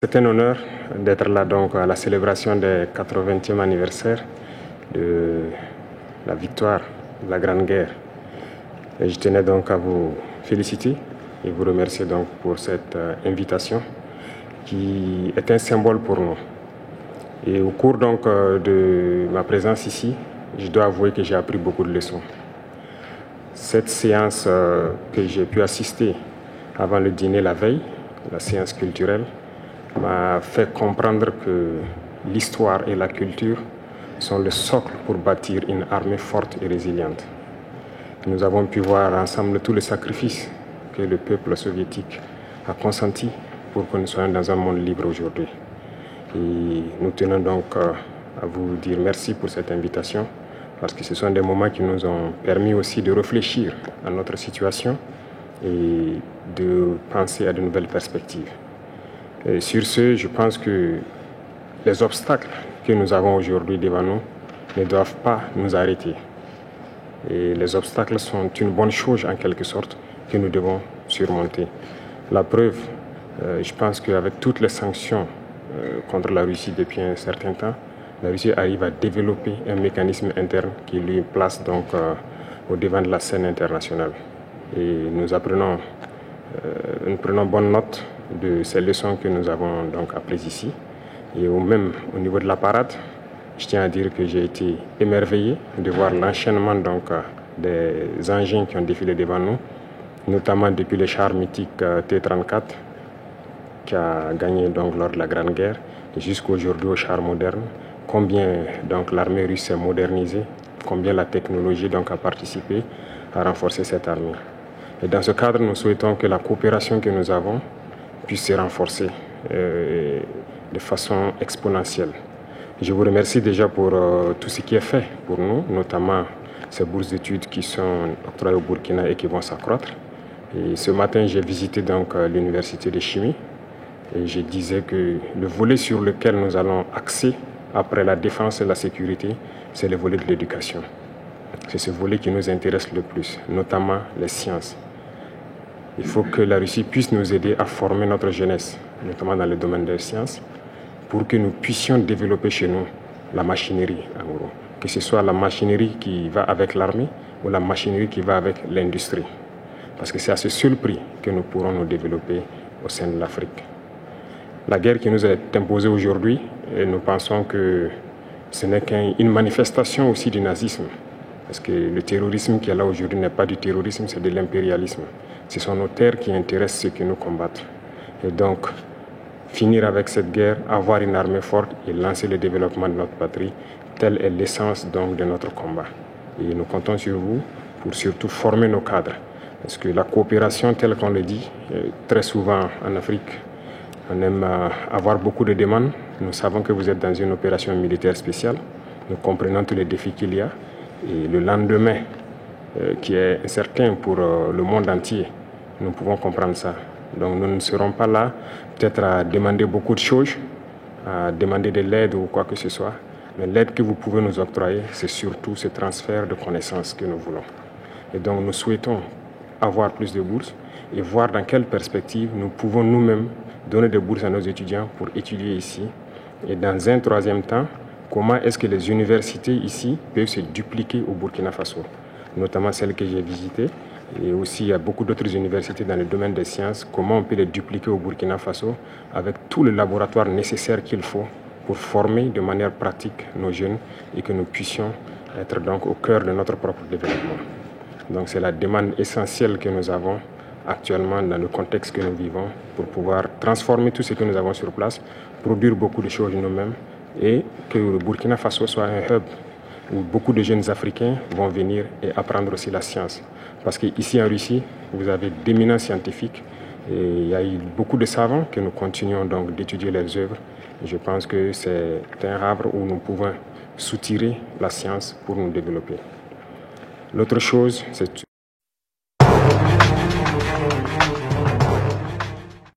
C'est un honneur d'être là donc à la célébration des 80e anniversaire de la victoire de la Grande Guerre. Et je tenais donc à vous féliciter et vous remercier donc pour cette invitation qui est un symbole pour nous. Et au cours donc de ma présence ici, je dois avouer que j'ai appris beaucoup de leçons. Cette séance que j'ai pu assister avant le dîner la veille, la séance culturelle, m'a fait comprendre que l'histoire et la culture sont le socle pour bâtir une armée forte et résiliente. Nous avons pu voir ensemble tous les sacrifices que le peuple soviétique a consenti pour que nous soyons dans un monde libre aujourd'hui. Et nous tenons donc à vous dire merci pour cette invitation, parce que ce sont des moments qui nous ont permis aussi de réfléchir à notre situation et de penser à de nouvelles perspectives. Et sur ce, je pense que les obstacles que nous avons aujourd'hui devant nous ne doivent pas nous arrêter. Et les obstacles sont une bonne chose en quelque sorte que nous devons surmonter. La preuve, je pense qu'avec toutes les sanctions contre la Russie depuis un certain temps, la Russie arrive à développer un mécanisme interne qui lui place donc au devant de la scène internationale. Et nous prenons bonne note de ces leçons que nous avons donc apprises ici. Et même au niveau de la parade, je tiens à dire que j'ai été émerveillé de voir l'enchaînement donc des engins qui ont défilé devant nous, notamment depuis le char mythique T-34 qui a gagné donc lors de la Grande Guerre jusqu'aujourd'hui au char moderne. Combien donc l'armée russe s'est modernisée, combien la technologie donc a participé à renforcer cette armée. Et dans ce cadre, nous souhaitons que la coopération que nous avons puisse se renforcer de façon exponentielle. Je vous remercie déjà pour tout ce qui est fait pour nous, notamment ces bourses d'études qui sont octroyées au Burkina et qui vont s'accroître. Et ce matin, j'ai visité donc l'université de chimie et je disais que le volet sur lequel nous allons axer après la défense et la sécurité, c'est le volet de l'éducation. C'est ce volet qui nous intéresse le plus, notamment les sciences. Il faut que la Russie puisse nous aider à former notre jeunesse, notamment dans le domaine des sciences, pour que nous puissions développer chez nous la machinerie, en gros. Que ce soit la machinerie qui va avec l'armée ou la machinerie qui va avec l'industrie. Parce que c'est à ce seul prix que nous pourrons nous développer au sein de l'Afrique. La guerre qui nous est imposée aujourd'hui, nous pensons que ce n'est qu'une manifestation aussi du nazisme. Parce que le terrorisme qui est là aujourd'hui n'est pas du terrorisme, c'est de l'impérialisme. Ce sont nos terres qui intéressent ceux qui nous combattent. Et donc, finir avec cette guerre, avoir une armée forte et lancer le développement de notre patrie, telle est l'essence donc de notre combat. Et nous comptons sur vous pour surtout former nos cadres. Parce que la coopération, telle qu'on le dit, très souvent en Afrique, on aime avoir beaucoup de demandes. Nous savons que vous êtes dans une opération militaire spéciale. Nous comprenons tous les défis qu'il y a. Et le lendemain, qui est incertain pour le monde entier, nous pouvons comprendre ça. Donc nous ne serons pas là peut-être à demander beaucoup de choses, à demander de l'aide ou quoi que ce soit. Mais l'aide que vous pouvez nous octroyer, c'est surtout ce transfert de connaissances que nous voulons. Et donc nous souhaitons avoir plus de bourses et voir dans quelle perspective nous pouvons nous-mêmes donner des bourses à nos étudiants pour étudier ici. Et dans un troisième temps, comment est-ce que les universités ici peuvent se dupliquer au Burkina Faso, notamment celles que j'ai visitées. Et aussi, il y a beaucoup d'autres universités dans le domaine des sciences. Comment on peut les dupliquer au Burkina Faso avec tout le laboratoire nécessaire qu'il faut pour former de manière pratique nos jeunes et que nous puissions être donc au cœur de notre propre développement. Donc c'est la demande essentielle que nous avons actuellement dans le contexte que nous vivons pour pouvoir transformer tout ce que nous avons sur place, produire beaucoup de choses nous-mêmes et que le Burkina Faso soit un hub où beaucoup de jeunes Africains vont venir et apprendre aussi la science. Parce qu'ici en Russie, vous avez d'éminents scientifiques et il y a eu beaucoup de savants que nous continuons donc d'étudier leurs œuvres. Et je pense que c'est un havre où nous pouvons soutirer la science pour nous développer. L'autre chose, c'est